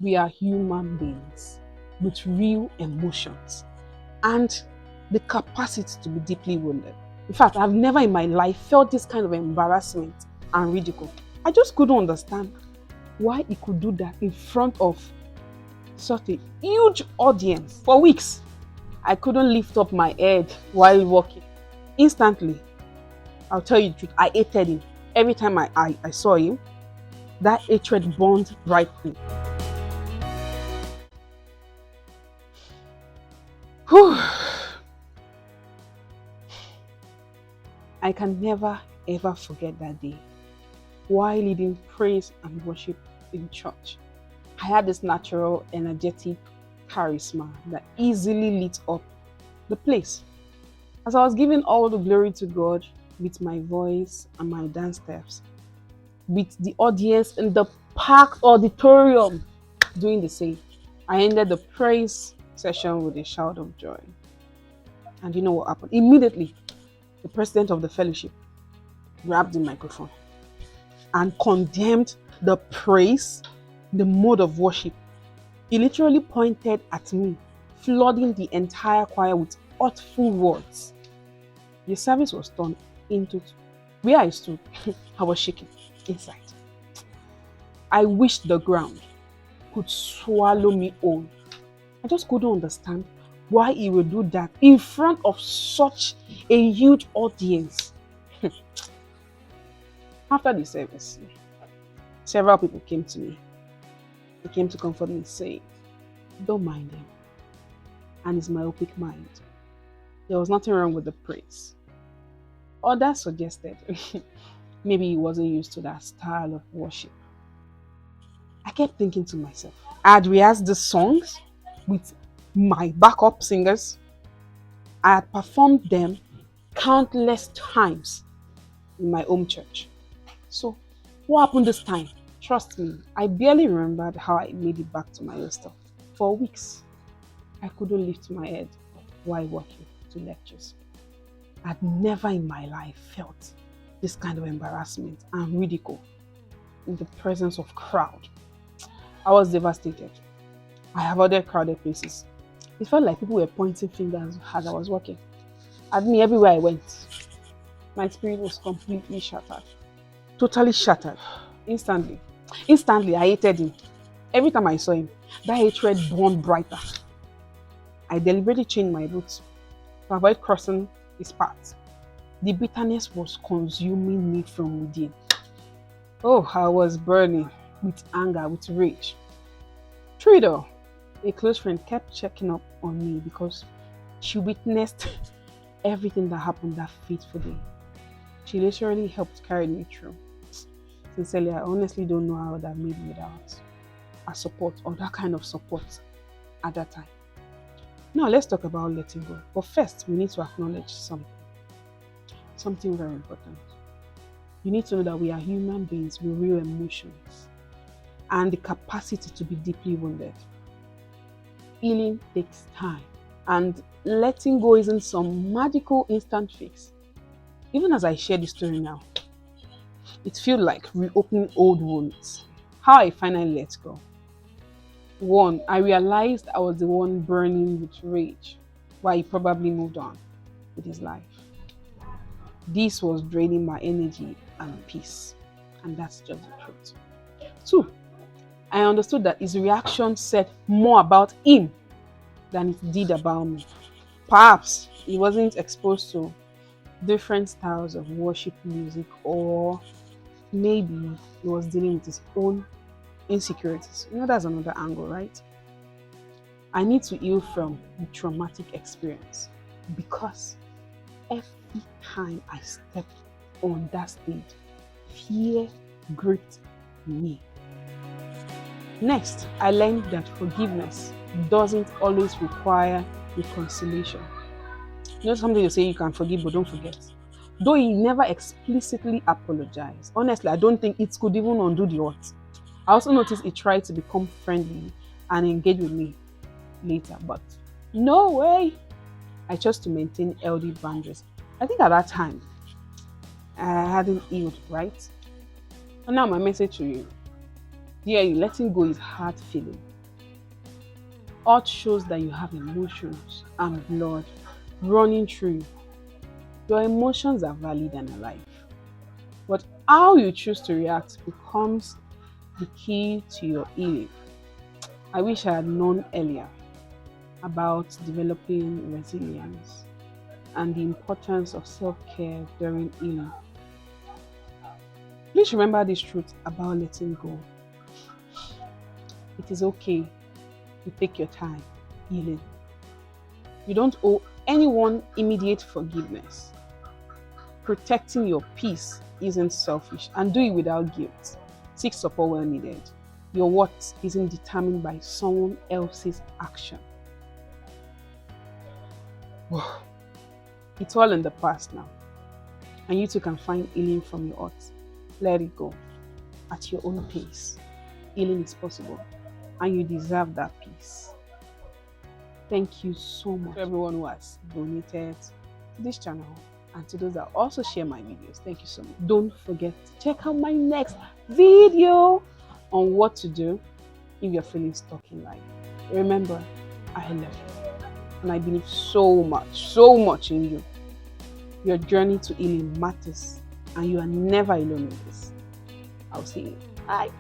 We are human beings with real emotions and the capacity to be deeply wounded. In fact, I've never in my life felt this kind of embarrassment and ridicule. I just couldn't understand why he could do that in front of such a huge audience for weeks. I couldn't lift up my head while walking. Instantly, I'll tell you the truth, I hated him. Every time I saw him, that hatred burned brightly. Whew. I can never ever forget that day while leading praise and worship in church. I had this natural, energetic charisma that easily lit up the place. As I was giving all the glory to God with my voice and my dance steps, with the audience in the packed auditorium doing the same, I ended the praise session with a shout of joy. And you know what happened? Immediately, the president of the fellowship grabbed the microphone and condemned the praise, the mode of worship. He literally pointed at me, flooding the entire choir with hurtful words. The service was turned into two. Where I stood, I was shaking inside. I wished the ground could swallow me whole. I just couldn't understand why he would do that in front of such a huge audience. After the service, several people came to me. They came to comfort me, saying, "Don't mind him and his myopic mind. There was nothing wrong with the praise." Others suggested maybe he wasn't used to that style of worship. I kept thinking to myself, I had rehearsed the songs with my backup singers. I had performed them countless times in my home church. So, what happened this time? Trust me, I barely remembered how I made it back to my hostel. For weeks, I couldn't lift my head while walking to lectures. I'd never in my life felt this kind of embarrassment and ridicule in the presence of crowd. I was devastated. I avoided crowded places. It felt like people were pointing fingers as I was walking at me everywhere I went. My spirit was completely shattered. Totally shattered. Instantly. Instantly, I hated him. Every time I saw him, that hatred burned brighter. I deliberately changed my route to avoid crossing his path. The bitterness was consuming me from within. Oh, I was burning with anger, with rage. Through it all, a close friend kept checking up on me because she witnessed everything that happened that fateful day. She literally helped carry me through. Sincerely, I honestly don't know how I would have made it without her support or that kind of support at that time. Now let's talk about letting go. But first, we need to acknowledge something very important. You need to know that we are human beings with real emotions and the capacity to be deeply wounded. Healing takes time, and letting go isn't some magical instant fix. Even as I share this story now, it feels like reopening old wounds. How I finally let go. One, I realized I was the one burning with rage while he probably moved on with his life. This was draining my energy and peace, and that's just the truth. Two, I understood that his reaction said more about him than it did about me. Perhaps he wasn't exposed to different styles of worship music, or maybe he was dealing with his own insecurities. That's another angle, right? I need to heal from the traumatic experience because every time I stepped on that stage, fear gripped me. Next, I learned that forgiveness doesn't always require reconciliation. Something you say you can forgive but don't forget. Though he never explicitly apologized, honestly, I don't think it could even undo the hurt. I also noticed he tried to become friendly and engage with me later, but no way. I chose to maintain healthy boundaries. I think at that time, I hadn't healed, right? And now my message to you, yeah, letting go is hard feeling, Art shows that you have emotions and blood running through you. Your emotions are valid and alive. But how you choose to react becomes the key to your healing. I wish I had known earlier about developing resilience and the importance of self-care during healing. Please remember this truth about letting go. It is okay to take your time healing. You don't owe anyone immediate forgiveness. Protecting your peace isn't selfish, and do it without guilt. Seek support when needed. Your worth isn't determined by someone else's action. It's all in the past now, and you too can find healing from your heart. Let it go at your own pace. Healing is possible, and you deserve that peace. Thank you so much to everyone who has donated to this channel and to those that also share my videos. Thank you so much. Don't forget to check out my next video on what to do if you're feeling stuck in life. Remember, I love you and I believe so much in you. Your journey to healing matters and you are never alone in this. I'll see you. Bye.